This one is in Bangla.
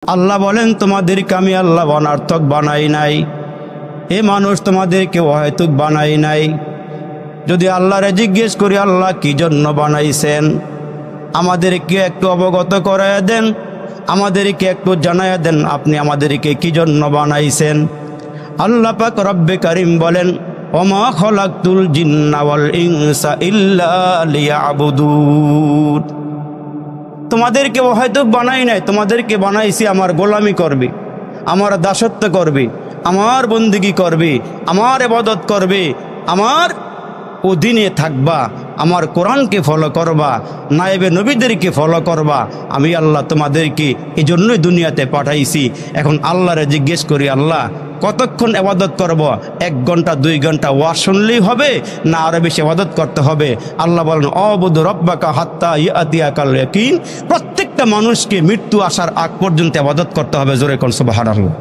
আল্লাহ বলেন, তোমাদেরকে আমি আল্লাহ অনর্থক বানাই নাই, এ মানুষ তোমাদেরকে অহেতুক বানাই নাই। যদি আল্লাহরে জিজ্ঞেস করি আল্লাহ কি জন্য বানাইছেন, আমাদেরকে একটু অবগত করাইয়া দেন, আমাদেরকে একটু জানাইয়া দেন আপনি আমাদেরকে কি জন্য বানাইছেন। আল্লাহ পাক রব্বে কারিম বলেন, ওমা খলাকতুল জিন্না ওয়াল ইনসা ইল্লা লিয়াবুদুন। তোমাদেরকে অহেতুক বানাই নাই, তোমাদেরকে বানাইছি আমার গোলামি করবে, আমার দাসত্ব করবে, আমার বন্দিগি করবে, আমার ইবাদত করবে, আমার অধীনে থাকবা, আমার কোরআনকে ফলো করবা, নায়েবে নবীদেরকে ফলো করবা। আমি আল্লাহ তোমাদেরকে এই জন্যই দুনিয়াতে পাঠাইছি। এখন আল্লাহরে জিজ্ঞেস করি, আল্লাহ কতক্ষণ ইবাদত করব? 1 ঘন্টা 2 ঘন্টা ওয়াজ শুনলেই হবে না আরো বেশি ইবাদত করতে হবে? আল্লাহ বলেন, অবুদু রব্বাকা হাত্তা ইয়াতিয়াকাল ইয়াকিন। প্রত্যেকটা মানুষকে মৃত্যু আসার আগ পর্যন্ত ইবাদত করতে হবে। জোরে কোন সুবহানাল্লাহ।